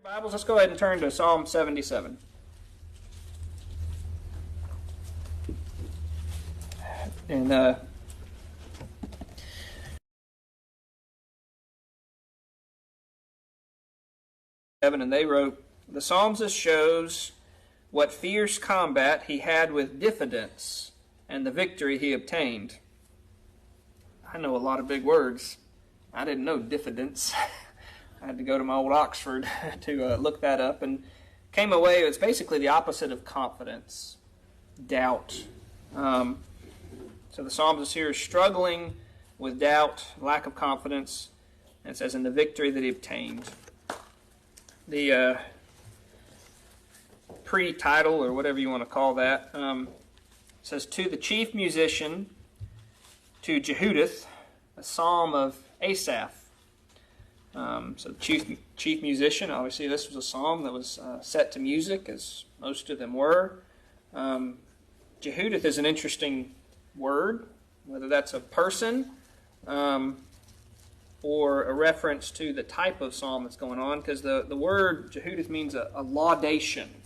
Bibles, let's go ahead and turn to Psalm 77. And they wrote, "The psalmist shows what fierce combat he had with diffidence and the victory he obtained." I know a lot of big words. I didn't know diffidence. I had to go to my old Oxford to look that up, and came away, it's basically the opposite of confidence, doubt. So the psalmist here is struggling with doubt, lack of confidence, and it says in the victory that he obtained. The pre-title, or whatever you want to call that, says, "To the chief musician, to Jehudath, a psalm of Asaph." So chief musician, obviously this was a psalm that was set to music, as most of them were. Jehudath is an interesting word, whether that's a person or a reference to the type of psalm that's going on, because the word Jehudath means a laudation.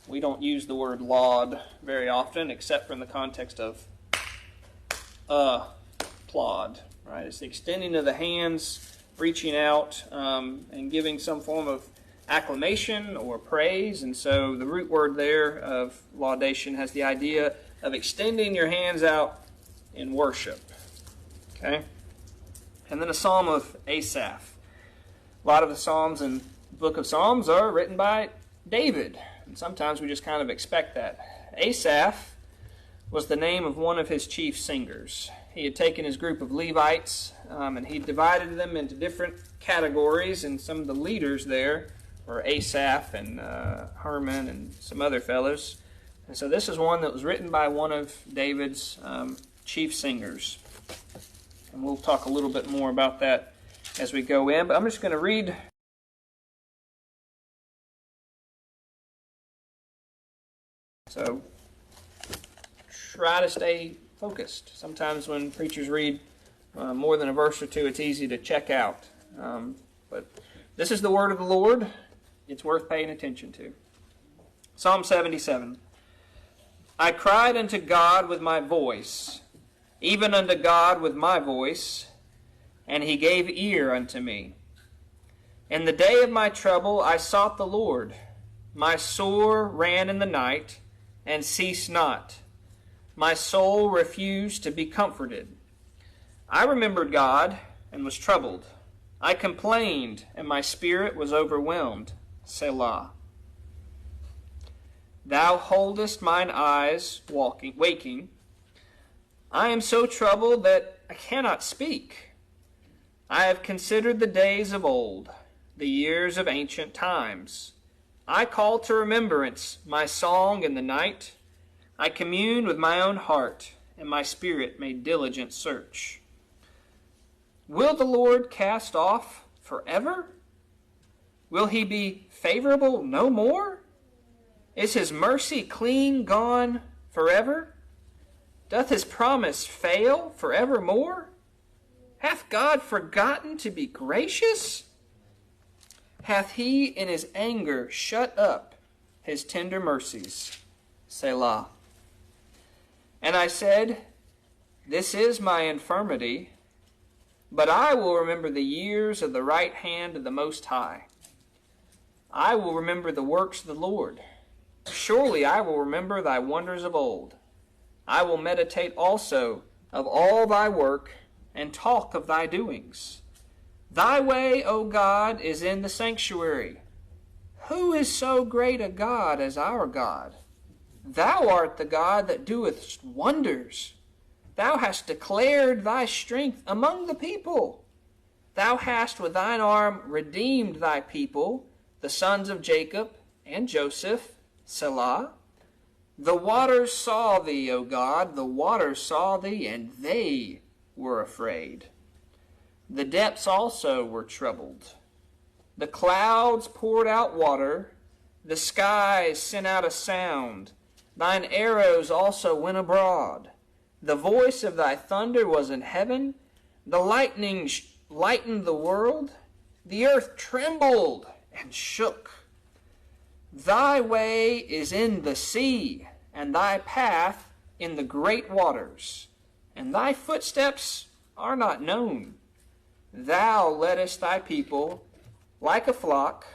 We don't use the word laud very often, except from the context of applaud, right? It's the extending of the hands, reaching out and giving some form of acclamation or praise. And so the root word there of laudation has the idea of extending your hands out in worship. Okay? And then a psalm of Asaph. A lot of the psalms in the book of Psalms are written by David. And sometimes we just kind of expect that. Asaph was the name of one of his chief singers. He had taken his group of Levites and he divided them into different categories, and some of the leaders there were Asaph and Herman and some other fellows. And so this is one that was written by one of David's chief singers. And we'll talk a little bit more about that as we go in, but I'm just going to read. So try to stay focused. Sometimes when preachers read more than a verse or two, it's easy to check out. But this is the word of the Lord. It's worth paying attention to. Psalm 77. "I cried unto God with my voice, even unto God with my voice, and he gave ear unto me. In the day of my trouble I sought the Lord. My sore ran in the night, and ceased not. My soul refused to be comforted. I remembered God, and was troubled. I complained, and my spirit was overwhelmed. Selah. Thou holdest mine eyes waking. I am so troubled that I cannot speak. I have considered the days of old, the years of ancient times. I call to remembrance my song in the night. I communed with my own heart, and my spirit made diligent search. Will the Lord cast off forever? Will he be favorable no more? Is his mercy clean gone forever? Doth his promise fail forevermore? Hath God forgotten to be gracious? Hath he in his anger shut up his tender mercies? Selah. And I said, This is my infirmity, but I will remember the years of the right hand of the Most High. I will remember the works of the Lord. Surely I will remember thy wonders of old. I will meditate also of all thy work, and talk of thy doings. Thy way, O God, is in the sanctuary. Who is so great a God as our God? Thou art the God that doeth wonders. Thou hast declared thy strength among the people. Thou hast with thine arm redeemed thy people, the sons of Jacob and Joseph. Selah. The waters saw thee, O God, the waters saw thee, and they were afraid. The depths also were troubled. The clouds poured out water. The skies sent out a sound. Thine arrows also went abroad. The voice of thy thunder was in heaven. The lightning lightened the world. The earth trembled, and shook. Thy way is in the sea, and thy path in the great waters, and thy footsteps are not known. Thou leddest thy people like a flock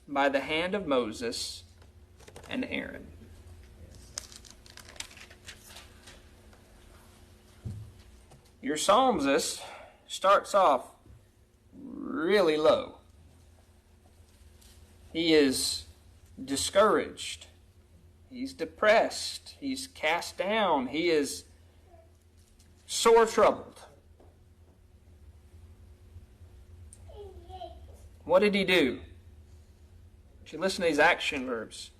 by the hand of Moses and Aaron. Your psalmist starts off really low. He is discouraged. He's depressed. He's cast down. He is sore troubled. What did he do? You should listen to these action verbs.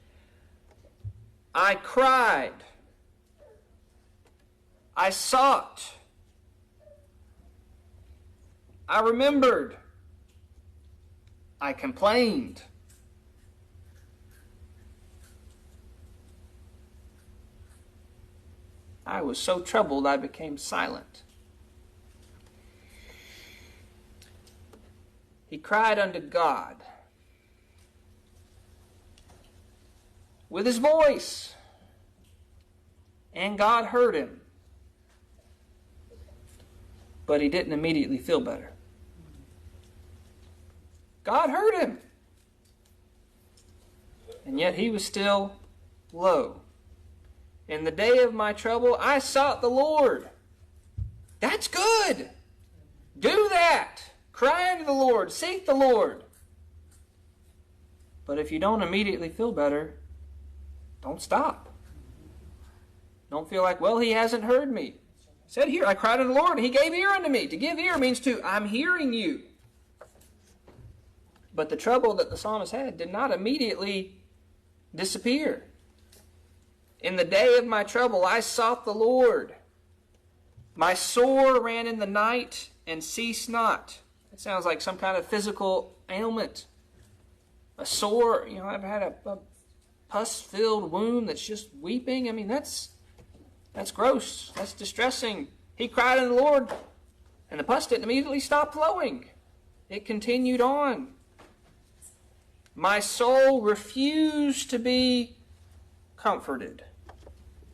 I cried. I sought. I remembered. I complained. I was so troubled I became silent. He cried unto God with his voice, and God heard him. But he didn't immediately feel better. God heard him. And yet he was still low. In the day of my trouble, I sought the Lord. That's good. Do that. Cry unto the Lord. Seek the Lord. But if you don't immediately feel better, don't stop. Don't feel like, well, he hasn't heard me. He said here, I cried unto the Lord, and he gave ear unto me. To give ear means I'm hearing you. But the trouble that the psalmist had did not immediately disappear. In the day of my trouble, I sought the Lord. My sore ran in the night and ceased not. It sounds like some kind of physical ailment. A sore, I've had a pus-filled wound that's just weeping. I mean, that's gross. That's distressing. He cried unto the Lord, and the pus didn't immediately stop flowing. It continued on. My soul refused to be comforted.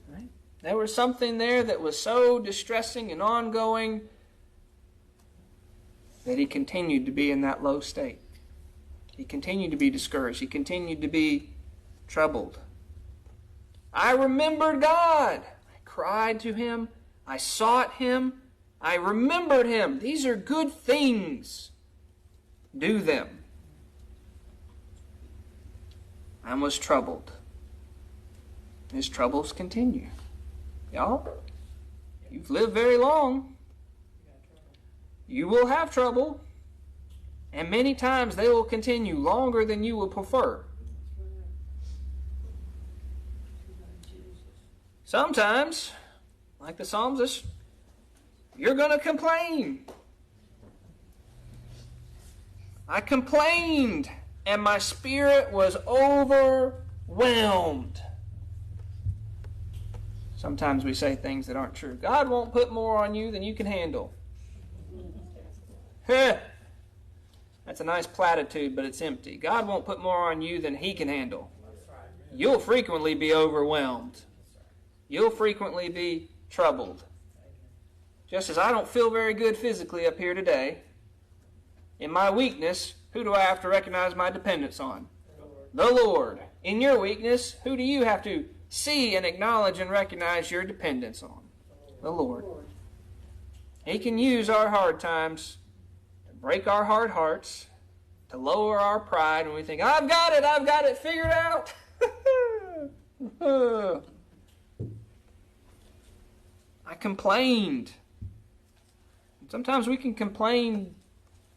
Right? There was something there that was so distressing and ongoing that he continued to be in that low state. He continued to be discouraged. He continued to be troubled. I remembered God. I cried to him. I sought him. I remembered him. These are good things. Do them. I was troubled. His troubles continue. Y'all, you've lived very long. You will have trouble. And many times they will continue longer than you would prefer. Sometimes, like the psalmist, you're going to complain. I complained, and my spirit was overwhelmed. Sometimes we say things that aren't true. God won't put more on you than you can handle. That's a nice platitude, but it's empty. God won't put more on you than he can handle. You'll frequently be overwhelmed. You'll frequently be troubled. Just as I don't feel very good physically up here today, in my weakness, who do I have to recognize my dependence on? The Lord. In your weakness, who do you have to see and acknowledge and recognize your dependence on? The Lord. He can use our hard times to break our hard hearts, to lower our pride when we think, I've got it figured out. I complained. Sometimes we can complain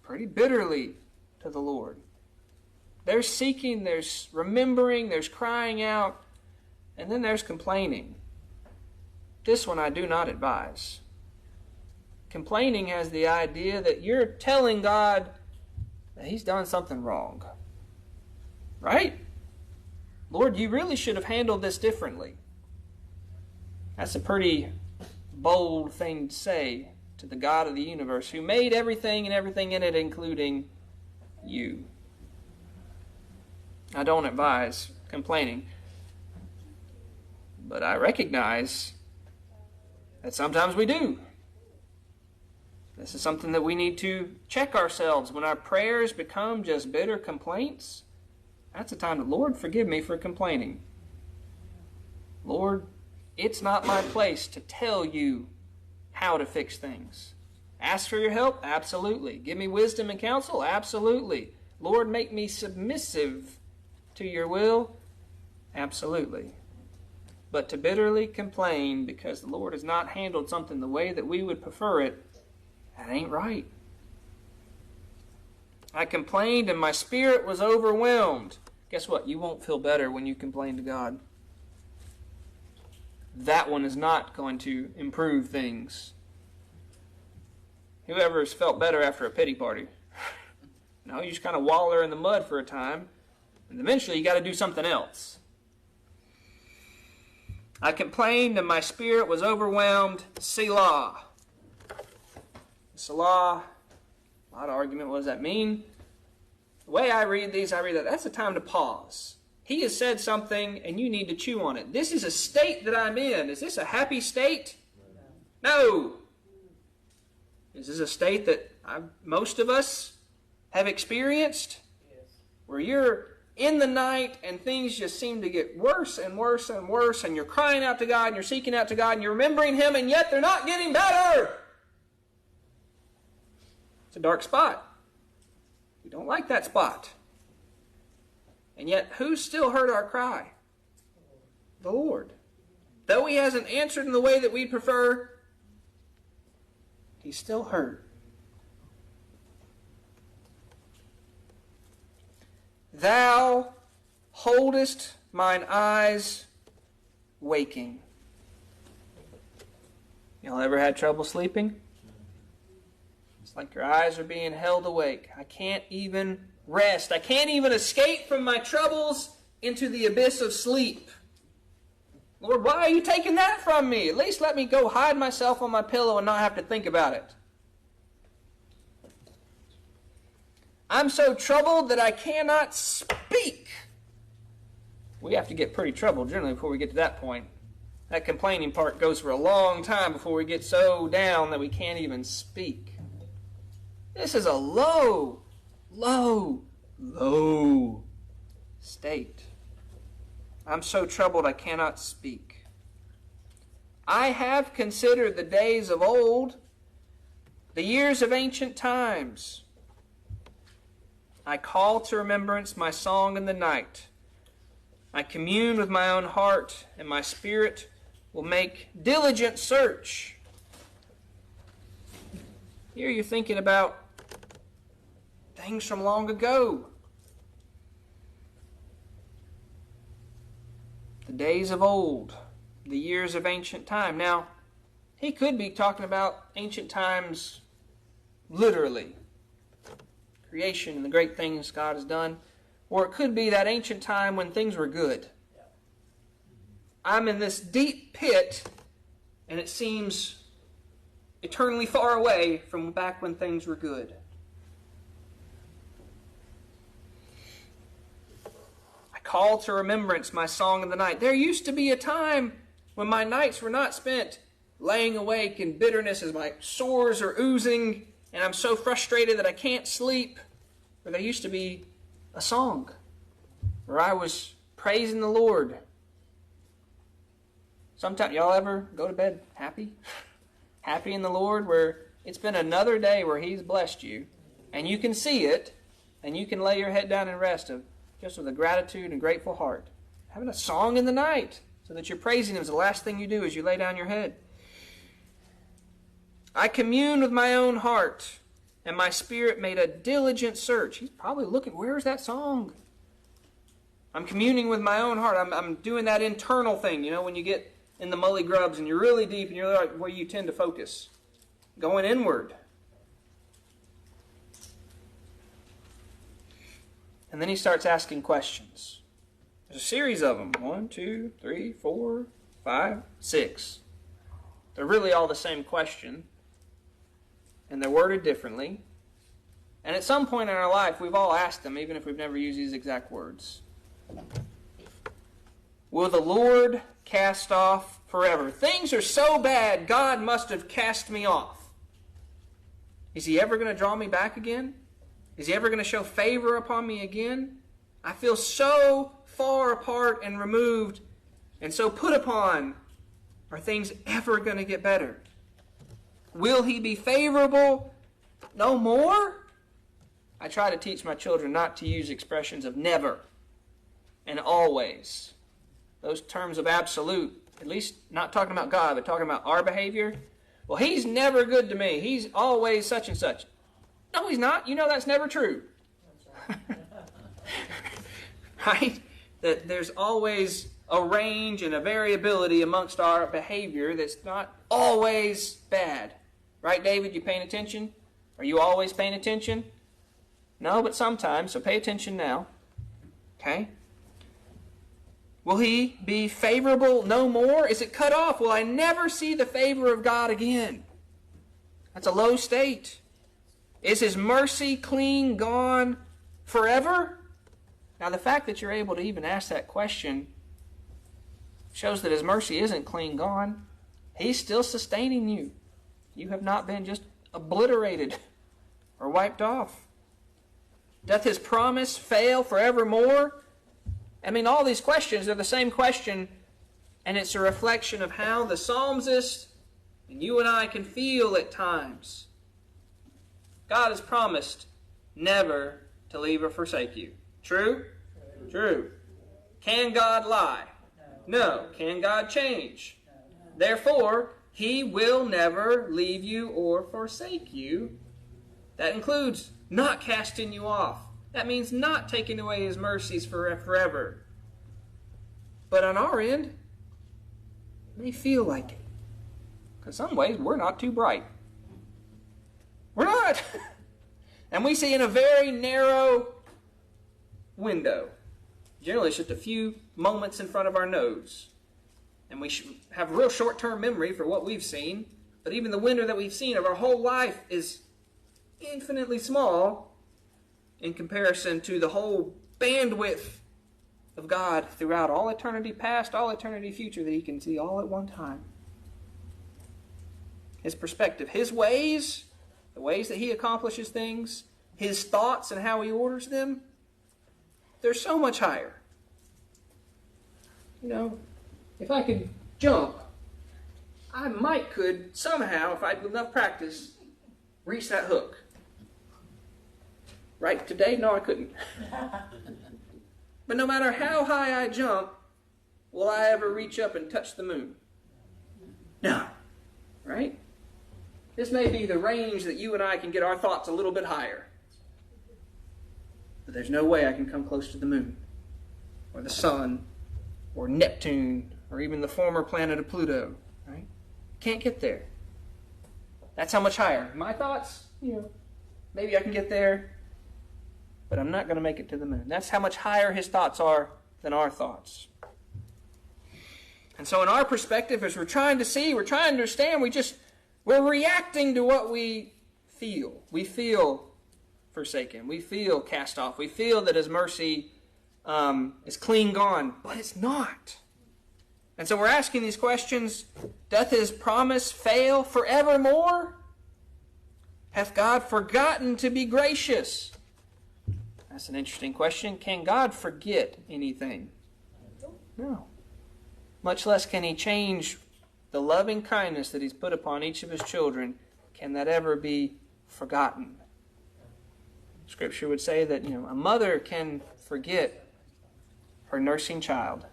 pretty bitterly to the Lord. There's seeking, there's remembering, there's crying out, and then there's complaining. This one I do not advise. Complaining has the idea that you're telling God that he's done something wrong. Right? Lord, you really should have handled this differently. That's a pretty bold thing to say to the God of the universe who made everything and everything in it, including you. I don't advise complaining. But I recognize that sometimes we do. This is something that we need to check ourselves. When our prayers become just bitter complaints, that's a time that, Lord, forgive me for complaining. Lord, it's not my place to tell you how to fix things. Ask for your help? Absolutely. Give me wisdom and counsel? Absolutely. Lord, make me submissive to your will? Absolutely. But to bitterly complain because the Lord has not handled something the way that we would prefer it, that ain't right. I complained and my spirit was overwhelmed. Guess what? You won't feel better when you complain to God. That one is not going to improve things. Whoever has felt better after a pity party? No, you just kind of waller in the mud for a time, and eventually you got to do something else. I complained and my spirit was overwhelmed. Selah. Selah. A lot of argument. What does that mean? The way I read these, I read that that's a time to pause. He has said something and you need to chew on it. This is a state that I'm in. Is this a happy state? No. Is this a state that most of us have experienced? Where you're in the night and things just seem to get worse and worse and worse, and you're crying out to God and you're seeking out to God and you're remembering Him, and yet they're not getting better. It's a dark spot. We don't like that spot. And yet, who's still heard our cry? The Lord. Though He hasn't answered in the way that we prefer, He's still heard. Thou holdest mine eyes waking. Y'all ever had trouble sleeping? It's like your eyes are being held awake. I can't even rest. I can't even escape from my troubles into the abyss of sleep. Lord, why are you taking that from me? At least let me go hide myself on my pillow and not have to think about it. I'm so troubled that I cannot speak. We have to get pretty troubled generally before we get to that point. That complaining part goes for a long time before we get so down that we can't even speak. This is a low state. I'm so troubled I cannot speak. I have considered the days of old, the years of ancient times. I call to remembrance my song in the night. I commune with my own heart, and my spirit will make diligent search. Here you're thinking about things from long ago. The days of old, the years of ancient time. Now, he could be talking about ancient times literally. Creation and the great things God has done. Or it could be that ancient time when things were good. I'm in this deep pit, and it seems eternally far away from back when things were good. I call to remembrance my song in the night. There used to be a time when my nights were not spent laying awake in bitterness as my sores are oozing, and I'm so frustrated that I can't sleep. Or there used to be a song where I was praising the Lord. Sometimes, y'all ever go to bed happy? Happy in the Lord, where it's been another day where He's blessed you, and you can see it, and you can lay your head down and rest just with a gratitude and grateful heart. Having a song in the night so that you're praising Him is the last thing you do as you lay down your head. I commune with my own heart, and my spirit made a diligent search. He's probably looking, where's that song? I'm communing with my own heart. I'm doing that internal thing, when you get in the mully grubs and you're really deep and you're like where you tend to focus. Going inward. And then he starts asking questions. There's a series of them. 1, 2, 3, 4, 5, 6. They're really all the same question. And they're worded differently. And at some point in our life, we've all asked them, even if we've never used these exact words. Will the Lord cast off forever? Things are so bad, God must have cast me off. Is He ever going to draw me back again? Is He ever going to show favor upon me again? I feel so far apart and removed and so put upon. Are things ever going to get better? Will He be favorable no more? I try to teach my children not to use expressions of never and always. Those terms of absolute, at least not talking about God, but talking about our behavior. Well, He's never good to me. He's always such and such. No, He's not. You know that's never true. Right? That there's always a range and a variability amongst our behavior that's not always bad. Right, David? You paying attention? Are you always paying attention? No, but sometimes, so pay attention now. Okay? Will He be favorable no more? Is it cut off? Will I never see the favor of God again? That's a low state. Is His mercy clean gone forever? Now, the fact that you're able to even ask that question shows that His mercy isn't clean gone. He's still sustaining you. You have not been just obliterated or wiped off. Doth His promise fail forevermore? I mean, all these questions are the same question, and it's a reflection of how the psalmist and you and I can feel at times. God has promised never to leave or forsake you. True? True. Can God lie? No. Can God change? Therefore, He will never leave you or forsake you. That includes not casting you off. That means not taking away His mercies forever. But on our end, it may feel like it. Because some ways we're not too bright. We're not. And we see in a very narrow window. Generally, it's just a few moments in front of our nose. And we have real short-term memory for what we've seen. But even the window that we've seen of our whole life is infinitely small in comparison to the whole bandwidth of God throughout all eternity past, all eternity future, that He can see all at one time. His perspective, His ways, the ways that He accomplishes things, His thoughts and how He orders them, they're so much higher. You know, if I could jump, I could somehow, if I had enough practice, reach that hook. Right today? No, I couldn't. But no matter how high I jump, will I ever reach up and touch the moon? No. Right? This may be the range that you and I can get our thoughts a little bit higher. But there's no way I can come close to the moon, or the sun, or Neptune, or even the former planet of Pluto. Right? Can't get there. That's how much higher. My thoughts, maybe I can get there, but I'm not going to make it to the moon. That's how much higher His thoughts are than our thoughts. And so in our perspective, as we're trying to see, we're trying to understand, we're reacting to what we feel. We feel forsaken. We feel cast off. We feel that His mercy is clean gone, but it's not. And so we're asking these questions. Doth His promise fail forevermore? Hath God forgotten to be gracious? That's an interesting question. Can God forget anything? No. Much less can He change the loving kindness that He's put upon each of His children. Can that ever be forgotten? Scripture would say that, a mother can forget her nursing child.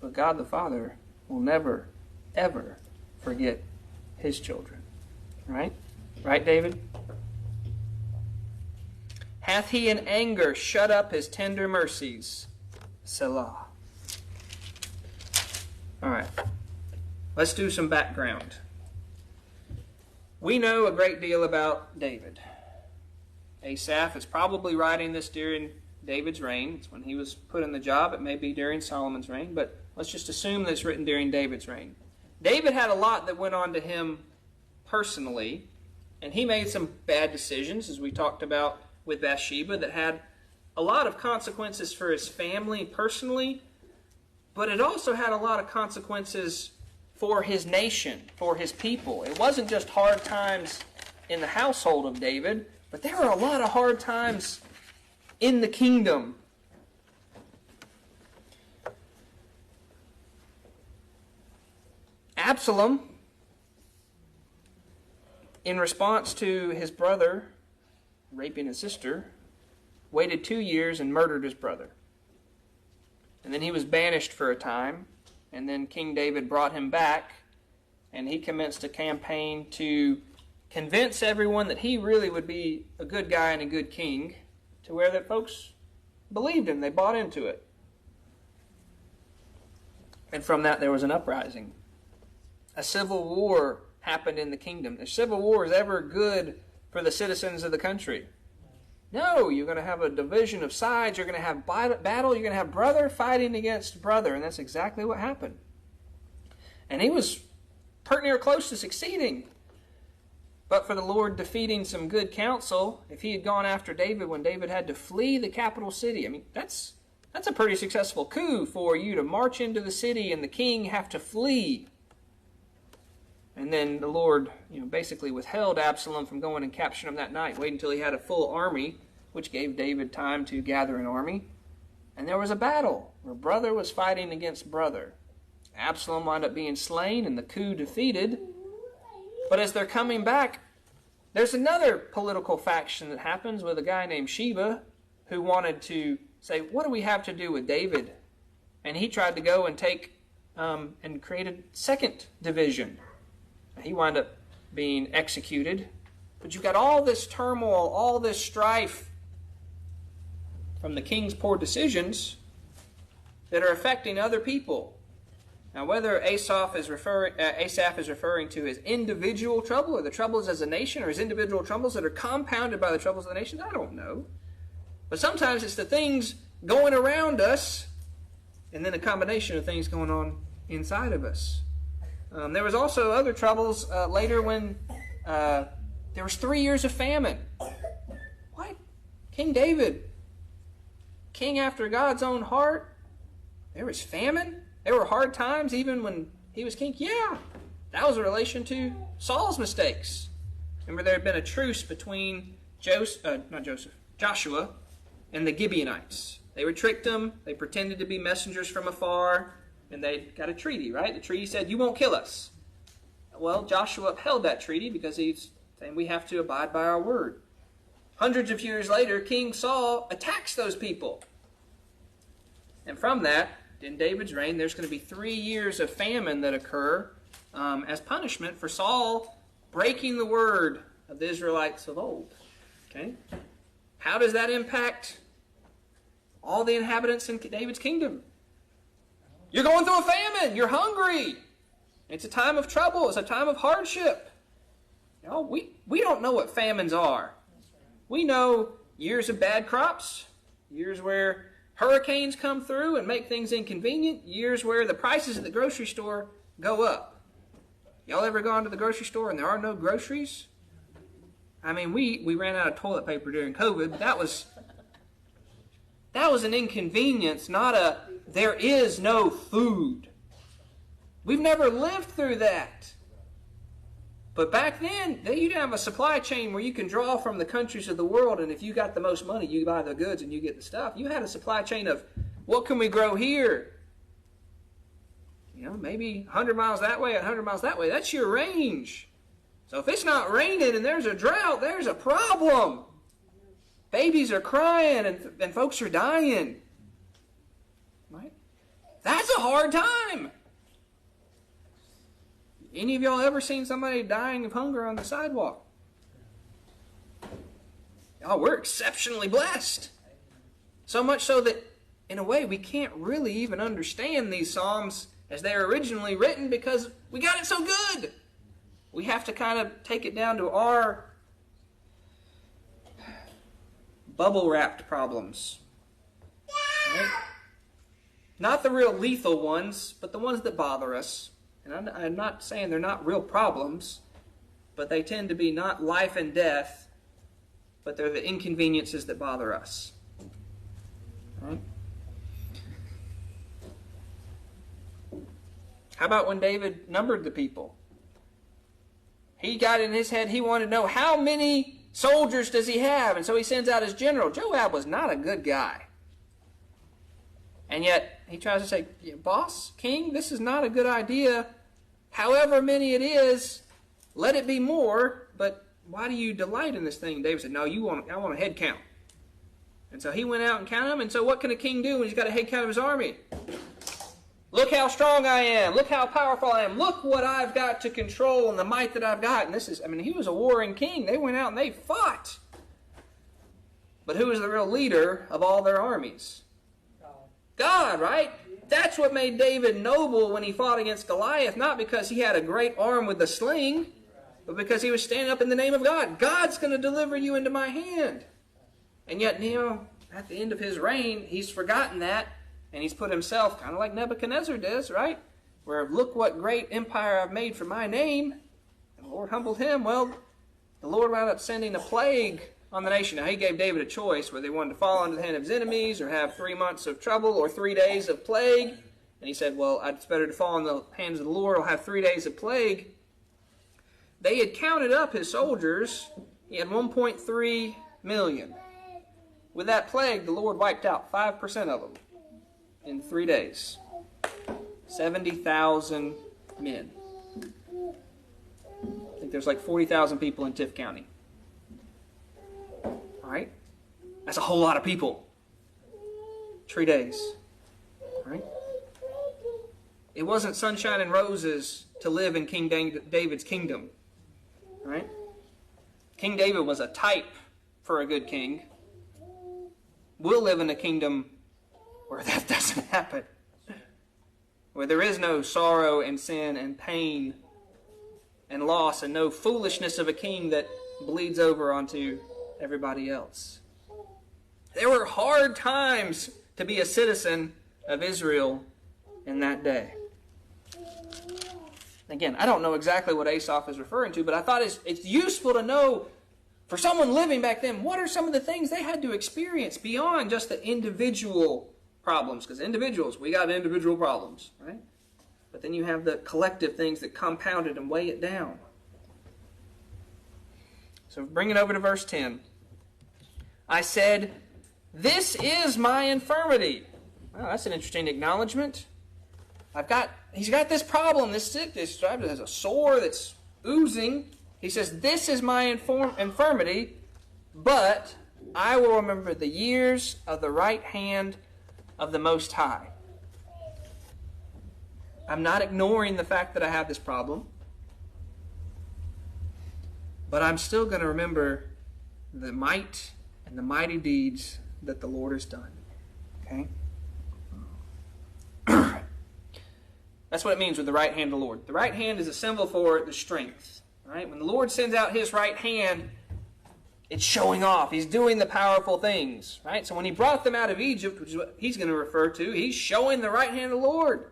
But God the Father will never, ever forget His children. Right? Right, David? Hath He in anger shut up His tender mercies? Selah. All right. Let's do some background. We know a great deal about David. Asaph is probably writing this during David's reign. It's when he was put in the job. It may be during Solomon's reign, but let's just assume that it's written during David's reign. David had a lot that went on to him personally, and he made some bad decisions, as we talked about with Bathsheba, that had a lot of consequences for his family personally, but it also had a lot of consequences for his nation, for his people. It wasn't just hard times in the household of David, but there were a lot of hard times in the kingdom. Absalom, in response to his brother raping his sister, waited 2 years and murdered his brother. And then he was banished for a time, and then King David brought him back, and he commenced a campaign to convince everyone that he really would be a good guy and a good king, to where that folks believed him. They bought into it. And from that there was an uprising. A civil war happened in the kingdom. The civil war is ever good for the citizens of the country? No, you're going to have a division of sides. You're going to have battle. You're going to have brother fighting against brother. And that's exactly what happened. And he was pretty near close to succeeding. But for the Lord defeating some good counsel, if he had gone after David when David had to flee the capital city, I mean, that's a pretty successful coup for you to march into the city and the king have to flee. And then the Lord, basically withheld Absalom from going and capturing him that night. Wait until he had a full army, which gave David time to gather an army. And there was a battle where brother was fighting against brother. Absalom wound up being slain and the coup defeated. But as they're coming back, there's another political faction that happens with a guy named Sheba who wanted to say, what do we have to do with David? And he tried to go and take and create a second division. He wound up being executed. But you've got all this turmoil, all this strife from the king's poor decisions that are affecting other people. Now, whether Asaph is referring to his individual trouble or the troubles as a nation or his individual troubles that are compounded by the troubles of the nation, I don't know. But sometimes it's the things going around us and then a combination of things going on inside of us. There was also other troubles later when there was 3 years of famine. What? King David, king after God's own heart, there was famine? There were hard times even when he was king? Yeah, that was in relation to Saul's mistakes. Remember, there had been a truce between Joshua and the Gibeonites. They were tricked him. They pretended to be messengers from afar. And they got a treaty, right? The treaty said, you won't kill us. Well, Joshua upheld that treaty because he's saying we have to abide by our word. Hundreds of years later, King Saul attacks those people. And from that, in David's reign, there's going to be 3 years of famine that occur as punishment for Saul breaking the word of the Israelites of old. Okay? How does that impact all the inhabitants in David's kingdom? You're going through a famine. You're hungry. It's a time of trouble. It's a time of hardship. We don't know what famines are. We know years of bad crops, years where hurricanes come through and make things inconvenient, years where the prices at the grocery store go up. Y'all ever gone to the grocery store and there are no groceries? I mean, we ran out of toilet paper during COVID, but that was an inconvenience, not a there is no food. We've never lived through that. But back then, you didn't have a supply chain where you can draw from the countries of the world, and if you got the most money, you buy the goods and you get the stuff. You had a supply chain of, what can we grow here? Maybe 100 miles that way, 100 miles that way. That's your range. So if it's not raining and there's a drought, there's a problem. Babies are crying and folks are dying. Right? That's a hard time. Any of y'all ever seen somebody dying of hunger on the sidewalk? Oh, we're exceptionally blessed. So much so that, in a way, we can't really even understand these Psalms as they were originally written because we got it so good. We have to kind of take it down to our bubble-wrapped problems. Right? Not the real lethal ones, but the ones that bother us. And I'm not saying they're not real problems, but they tend to be not life and death, but they're the inconveniences that bother us. How about when David numbered the people? He got in his head, he wanted to know how many soldiers does he have? And so he sends out his general. Joab was not a good guy. And yet he tries to say, boss, king, this is not a good idea. However many it is, let it be more. But why do you delight in this thing? And David said, no, I want a head count. And so he went out and counted them. And so what can a king do when he's got a head count of his army? Look how strong I am. Look how powerful I am. Look what I've got to control and the might that I've got. And this is, he was a warring king. They went out and they fought. But who was the real leader of all their armies? God, right? That's what made David noble when he fought against Goliath. Not because he had a great arm with a sling, but because he was standing up in the name of God. God's going to deliver you into my hand. And yet, at the end of his reign, he's forgotten that. And he's put himself, kind of like Nebuchadnezzar does, right? Where, look what great empire I've made for my name. And the Lord humbled him. Well, the Lord wound up sending a plague on the nation. Now, he gave David a choice whether they wanted to fall into the hand of his enemies or have 3 months of trouble or 3 days of plague. And he said, well, it's better to fall in the hands of the Lord. I'll have 3 days of plague. They had counted up his soldiers. He had 1.3 million. With that plague, the Lord wiped out 5% of them in 3 days. 70,000 men. I think there's like 40,000 people in Tift County. All right? That's a whole lot of people. 3 days. All right? It wasn't sunshine and roses to live in King David's kingdom. All right? King David was a type for a good king. We'll live in a kingdom where that doesn't happen. Where there is no sorrow and sin and pain and loss and no foolishness of a king that bleeds over onto everybody else. There were hard times to be a citizen of Israel in that day. Again, I don't know exactly what Asaph is referring to, but I thought it's useful to know for someone living back then, what are some of the things they had to experience beyond just the individual problems? Because individuals, we got individual problems, right? But then you have the collective things that compound it and weigh it down. So bring it over to verse 10. I said, this is my infirmity. Well, that's an interesting acknowledgement. He's got this problem, this sickness, has a sore that's oozing. He says, this is my infirmity, but I will remember the years of the right hand of the Most High. I'm not ignoring the fact that I have this problem, but I'm still going to remember the might and the mighty deeds that the Lord has done. Okay? That's what it means with the right hand of the Lord. The right hand is a symbol for the strength. Right? When the Lord sends out his right hand, it's showing off. He's doing the powerful things. Right? So when he brought them out of Egypt, which is what he's going to refer to, he's showing the right hand of the Lord.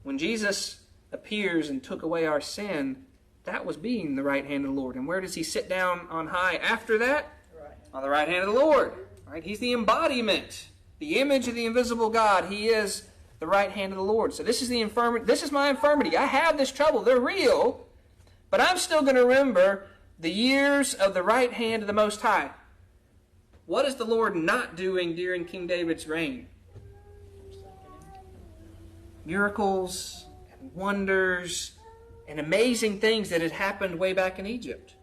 When Jesus appears and took away our sin, that was being the right hand of the Lord. And where does he sit down on high after that? Right. On the right hand of the Lord. Right? He's the embodiment, the image of the invisible God. He is the right hand of the Lord. So this is the infirmity. This is my infirmity. I have this trouble. They're real. But I'm still going to remember the years of the right hand of the Most High. What is the Lord not doing during King David's reign? Miracles and wonders and amazing things that had happened way back in Egypt.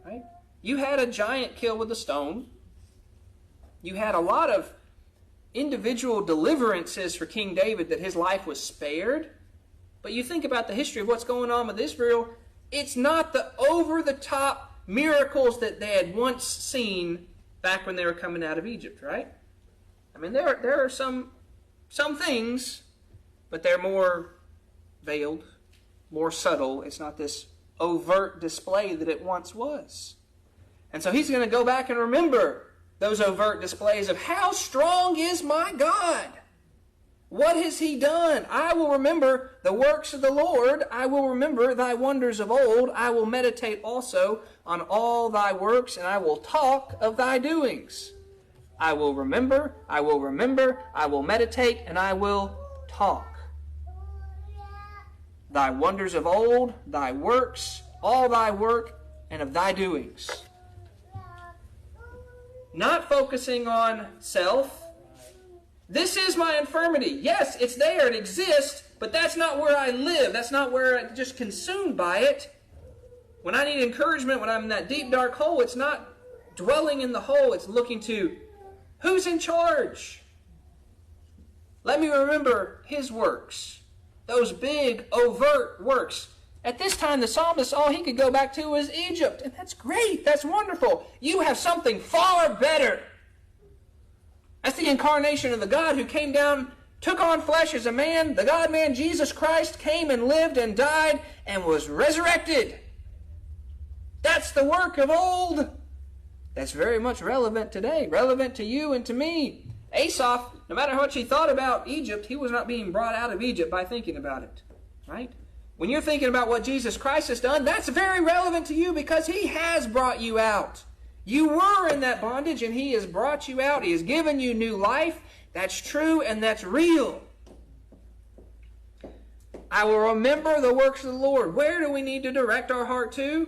Right? You had a giant killed with a stone. You had a lot of individual deliverances for King David that his life was spared. But you think about the history of what's going on with Israel, it's not the over-the-top miracles that they had once seen back when they were coming out of Egypt, right? I mean, there are some things, but they're more veiled, more subtle. It's not this overt display that it once was. And so he's going to go back and remember those overt displays of how strong is my God? What has he done? I will remember the works of the Lord. I will remember thy wonders of old. I will meditate also on all thy works, and I will talk of thy doings. I will remember, I will meditate, and I will talk. thy wonders of old, thy works, all thy work, and of thy doings. Not focusing on self. This is my infirmity. Yes, it's there, it exists, but that's not where I live. That's not where I'm just consumed by it. When I need encouragement, when I'm in that deep, dark hole, it's not dwelling in the hole. It's looking to who's in charge. Let me remember his works. Those big, overt works. At this time, the psalmist, all he could go back to was Egypt. And that's great. That's wonderful. You have something far better. That's the incarnation of the God who came down, took on flesh as a man. The God-man, Jesus Christ, came and lived and died and was resurrected. That's the work of old. That's very much relevant today. Relevant to you and to me. Asaph, no matter how much he thought about Egypt, he was not being brought out of Egypt by thinking about it. Right? When you're thinking about what Jesus Christ has done, that's very relevant to you because he has brought you out. You were in that bondage and he has brought you out. He has given you new life. That's true and that's real. I will remember the works of the Lord. Where do we need to direct our heart to?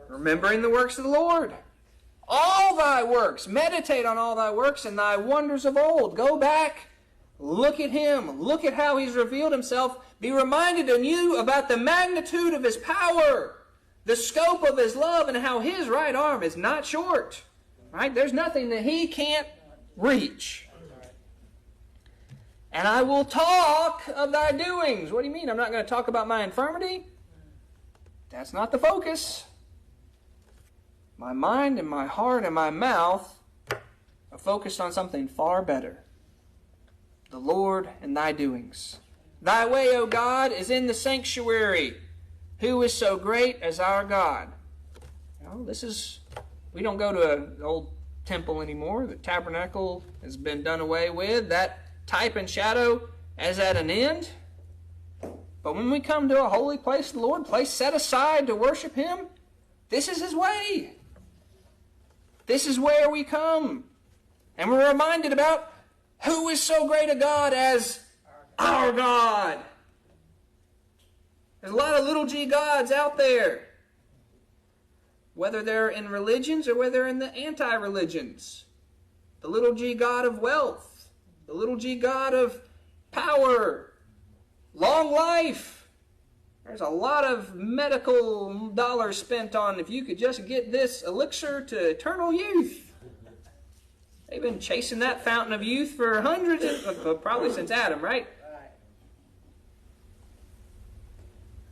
Remembering the works of the Lord. All thy works. Meditate on all thy works and thy wonders of old. Go back. Look at him. Look at how he's revealed himself. Be reminded anew about the magnitude of his power. The scope of his love and how his right arm is not short. Right? There's nothing that he can't reach. And I will talk of thy doings. What do you mean? I'm not going to talk about my infirmity? That's not the focus. My mind and my heart and my mouth are focused on something far better. The Lord and thy doings. Thy way, O God, is in the sanctuary. Who is so great as our God? We don't go to an old temple anymore. The tabernacle has been done away with. That type and shadow is at an end. But when we come to a holy place of the Lord, place set aside to worship him, this is his way. This is where we come. And we're reminded about who is so great a God as our God. There's a lot of little g gods out there. Whether they're in religions or whether they're in the anti-religions. The little g god of wealth. The little g god of power. Long life. There's a lot of medical dollars spent on if you could just get this elixir to eternal youth. They've been chasing that fountain of youth for hundreds of, probably since Adam, right?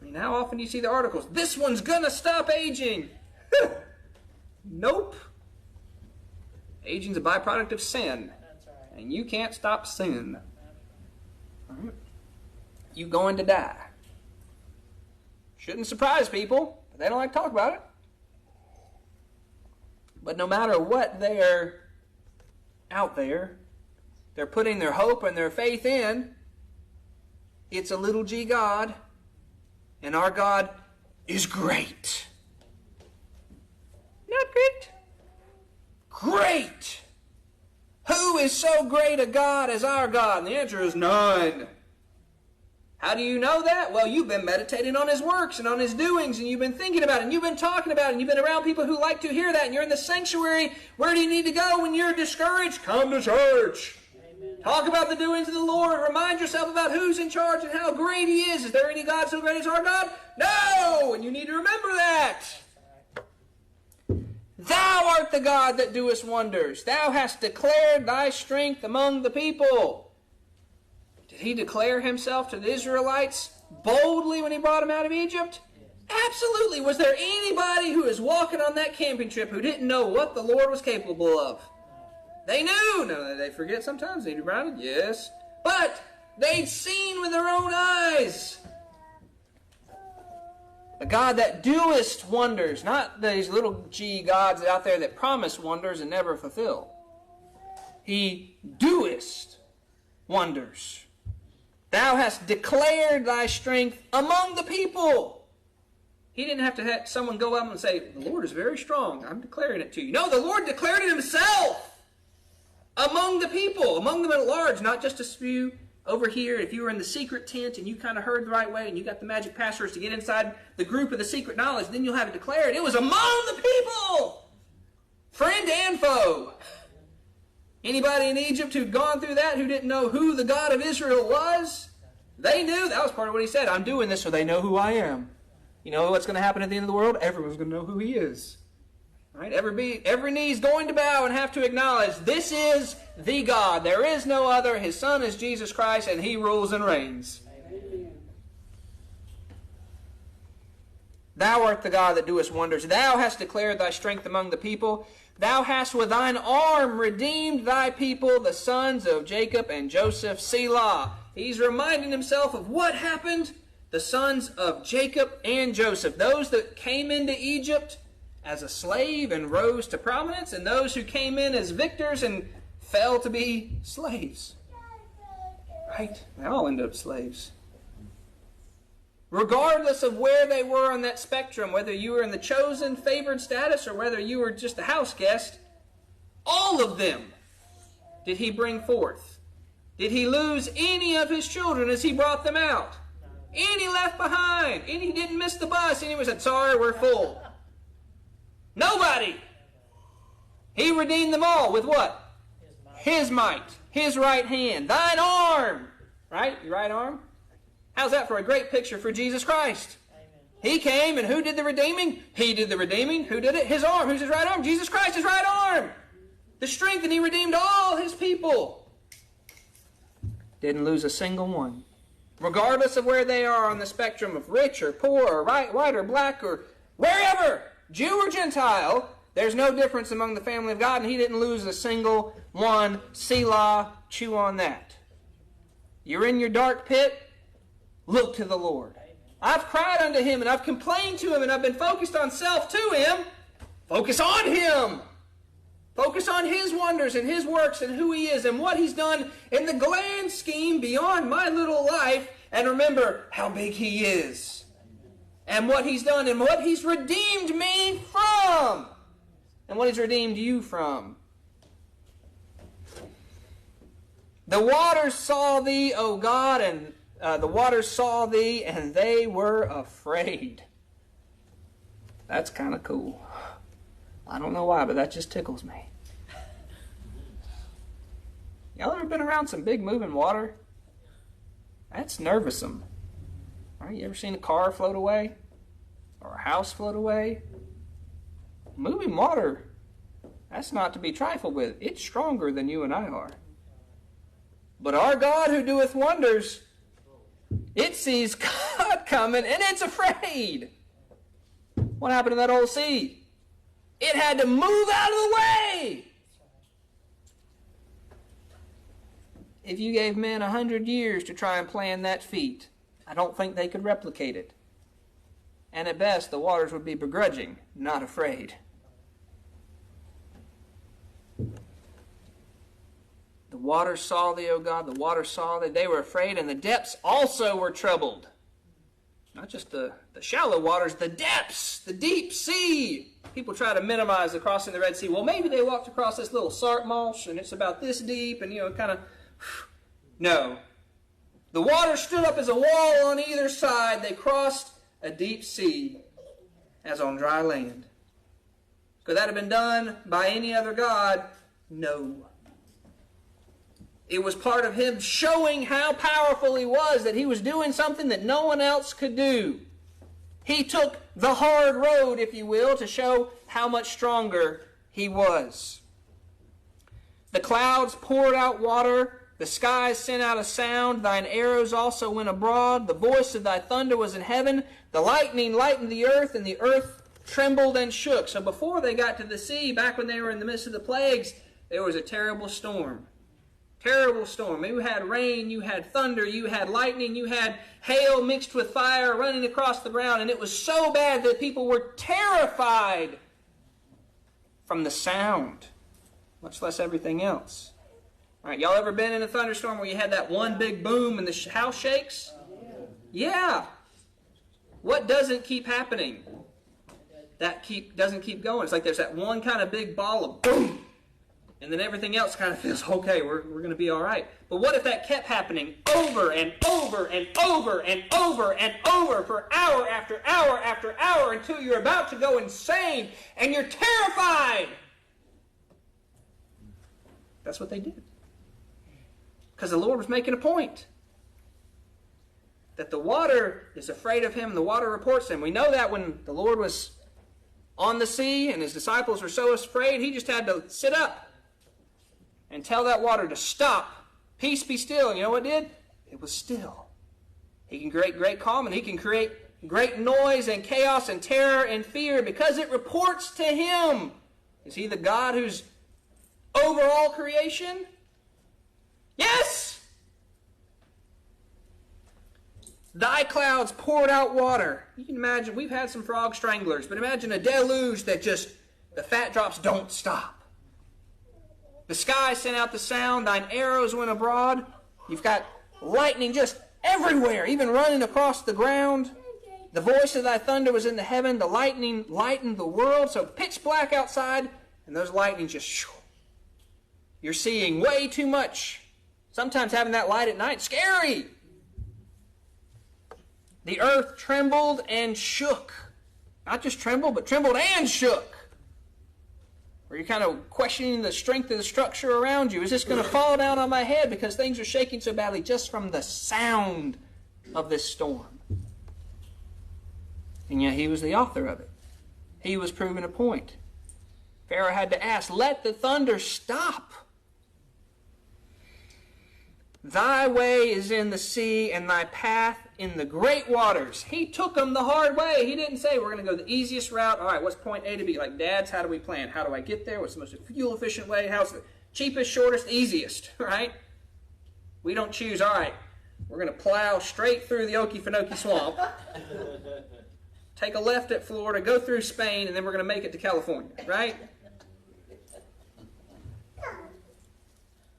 I mean, how often do you see the articles? This one's gonna stop aging. Nope. Aging's a byproduct of sin. And you can't stop sin. Right. You going to die. Shouldn't surprise people, but they don't like to talk about it. But no matter what they're out there, they're putting their hope and their faith in, it's a little g God, and our God is great. Not great. Great. Who is so great a God as our God? And the answer is none. How do you know that? Well, you've been meditating on his works and on his doings, and you've been thinking about it, and you've been talking about it, and you've been around people who like to hear that, and you're in the sanctuary. Where do you need to go when you're discouraged? Come to church. Amen. Talk about the doings of the Lord. Remind yourself about who's in charge and how great he is. Is there any God so great as our God? No! And you need to remember that. Thou art the God that doest wonders. Thou hast declared thy strength among the people. Did he declare himself to the Israelites boldly when he brought them out of Egypt? Absolutely. Was there anybody who was walking on that camping trip who didn't know what the Lord was capable of? They knew. No, they forget sometimes. They do around it, yes. But they'd seen with their own eyes. The God that doest wonders, not these little g gods out there that promise wonders and never fulfill. He doest wonders. Thou hast declared thy strength among the people. He didn't have to have someone go up and say, the Lord is very strong. I'm declaring it to you. No, the Lord declared it himself among the people, among them at large, not just a few over here, if you were in the secret tent and you kind of heard the right way and you got the magic passwords to get inside the group of the secret knowledge, then you'll have it declared. It was among the people, friend and foe. Anybody in Egypt who'd gone through that, who didn't know who the God of Israel was, they knew. That was part of what he said. I'm doing this so they know who I am. You know what's going to happen at the end of the world? Everyone's going to know who he is. Right? Every knee is going to bow and have to acknowledge this is the God. There is no other. His Son is Jesus Christ, and he rules and reigns. Amen. Thou art the God that doest wonders. Thou hast declared thy strength among the people. Thou hast with thine arm redeemed thy people, the sons of Jacob and Joseph. Selah. He's reminding himself of what happened. The sons of Jacob and Joseph. Those that came into Egypt as a slave and rose to prominence, and those who came in as victors and fell to be slaves. Right? They all end up slaves. Regardless of where they were on that spectrum, whether you were in the chosen, favored status, or whether you were just a house guest, all of them did he bring forth. Did he lose any of his children as he brought them out? Any left behind? Any didn't miss the bus? Any said, sorry, we're full? Nobody. He redeemed them all with what? His might. His right hand. Thine arm. Right? Your right arm? How's that for a great picture for Jesus Christ? Amen. He came, and who did the redeeming? He did the redeeming. Who did it? His arm. Who's his right arm? Jesus Christ, his right arm. The strength, and he redeemed all his people. Didn't lose a single one. Regardless of where they are on the spectrum of rich or poor or white or black or wherever, Jew or Gentile, there's no difference among the family of God, and he didn't lose a single one. Selah, chew on that. You're in your dark pit, look to the Lord. I've cried unto him, and I've complained to him, and I've been focused on self to him. Focus on him. Focus on his wonders and his works and who he is and what he's done in the grand scheme beyond my little life. And remember how big he is. And what he's done and what he's redeemed me from. And what he's redeemed you from. The waters saw thee, O God, and the waters saw thee, and they were afraid. That's kind of cool. I don't know why, but that just tickles me. Y'all ever been around some big moving water? That's nervousome. Right? You ever seen a car float away? Or a house float away? Moving water, that's not to be trifled with. It's stronger than you and I are. But our God who doeth wonders, it sees God coming and it's afraid. What happened to that old sea? It had to move out of the way. If you gave men 100 years to try and plan that feat, I don't think they could replicate it. And at best, the waters would be begrudging, not afraid. The waters saw thee, O God, the waters saw thee. They were afraid, and the depths also were troubled. Not just the shallow waters, the depths, the deep sea. People try to minimize the crossing the Red Sea. Well, maybe they walked across this little Sark Marsh, and it's about this deep, and, kind of... No. The water stood up as a wall on either side. They crossed a deep sea as on dry land. Could that have been done by any other God? No. It was part of him showing how powerful he was, that he was doing something that no one else could do. He took the hard road, if you will, to show how much stronger he was. The clouds poured out water. The skies sent out a sound. Thine arrows also went abroad. The voice of thy thunder was in heaven. The lightning lightened the earth, and the earth trembled and shook. So before they got to the sea, back when they were in the midst of the plagues, there was a terrible storm. Terrible storm. You had rain, you had thunder, you had lightning, you had hail mixed with fire running across the ground. And it was so bad that people were terrified from the sound, much less everything else. All right, y'all ever been in a thunderstorm where you had that one big boom and the house shakes? Yeah. What doesn't keep happening? That doesn't keep going. It's like there's that one kind of big ball of boom. And then everything else kind of feels, okay, we're going to be all right. But what if that kept happening over and over and over and over and over for hour after hour after hour until you're about to go insane and you're terrified? That's what they did. Because the Lord was making a point. That the water is afraid of him, the water reports him. We know that when the Lord was on the sea and his disciples were so afraid, he just had to sit up and tell that water to stop. Peace, be still. And you know what it did? It was still. He can create great calm, and he can create great noise and chaos and terror and fear because it reports to him. Is he the God who's over all creation? Yes! Thy clouds poured out water. You can imagine, we've had some frog stranglers, but imagine a deluge that just, the fat drops don't stop. The sky sent out the sound, thine arrows went abroad. You've got lightning just everywhere, even running across the ground. The voice of thy thunder was in the heaven. The lightning lightened the world. So pitch black outside, and those lightning just, shoo. You're seeing way too much. Sometimes having that light at night, scary. The earth trembled and shook. Not just trembled, but trembled and shook. Where you're kind of questioning the strength of the structure around you. Is this going to fall down on my head because things are shaking so badly just from the sound of this storm? And yet he was the author of it. He was proving a point. Pharaoh had to ask, let the thunder stop. Thy way is in the sea, and thy path in the great waters. He took them the hard way. He didn't say, we're going to go the easiest route. All right, what's point A to B? Like, dads, how do we plan? How do I get there? What's the most fuel-efficient way? How's the cheapest, shortest, easiest, right? We don't choose, all right, we're going to plow straight through the Okefenokee Swamp, take a left at Florida, go through Spain, and then we're going to make it to California, right?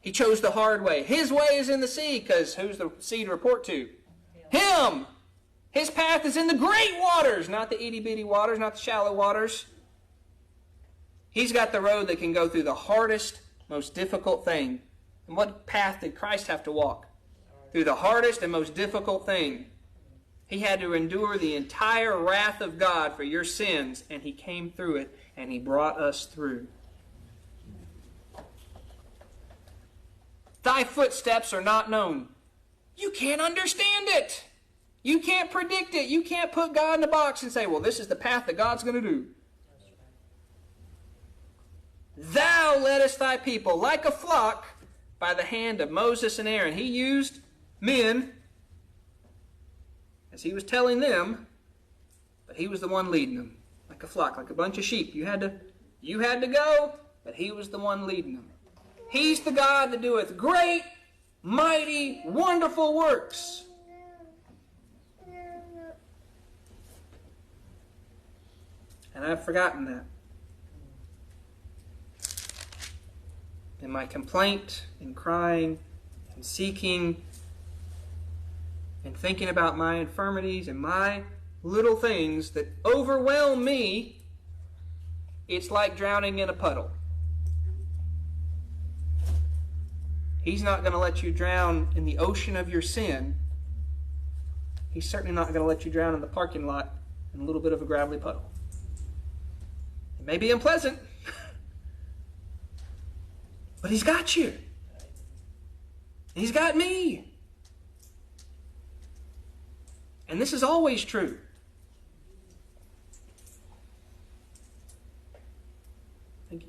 He chose the hard way. His way is in the sea, because who's the sea to report to? Him! His path is in the great waters, not the itty-bitty waters, not the shallow waters. He's got the road that can go through the hardest, most difficult thing. And what path did Christ have to walk? Through the hardest and most difficult thing. He had to endure the entire wrath of God for your sins, and he came through it, and he brought us through. Thy footsteps are not known. You can't understand it. You can't predict it. You can't put God in a box and say, well, this is the path that God's going to do. Thou leddest thy people like a flock by the hand of Moses and Aaron. He used men as he was telling them, but he was the one leading them like a flock, like a bunch of sheep. You had to go, but he was the one leading them. He's the God that doeth great, mighty, wonderful works. And I've forgotten that. In my complaint, and crying, and seeking, and thinking about my infirmities and my little things that overwhelm me, it's like drowning in a puddle. He's not going to let you drown in the ocean of your sin. He's certainly not going to let you drown in the parking lot in a little bit of a gravelly puddle. It may be unpleasant, but he's got you. He's got me. And this is always true. Thank you.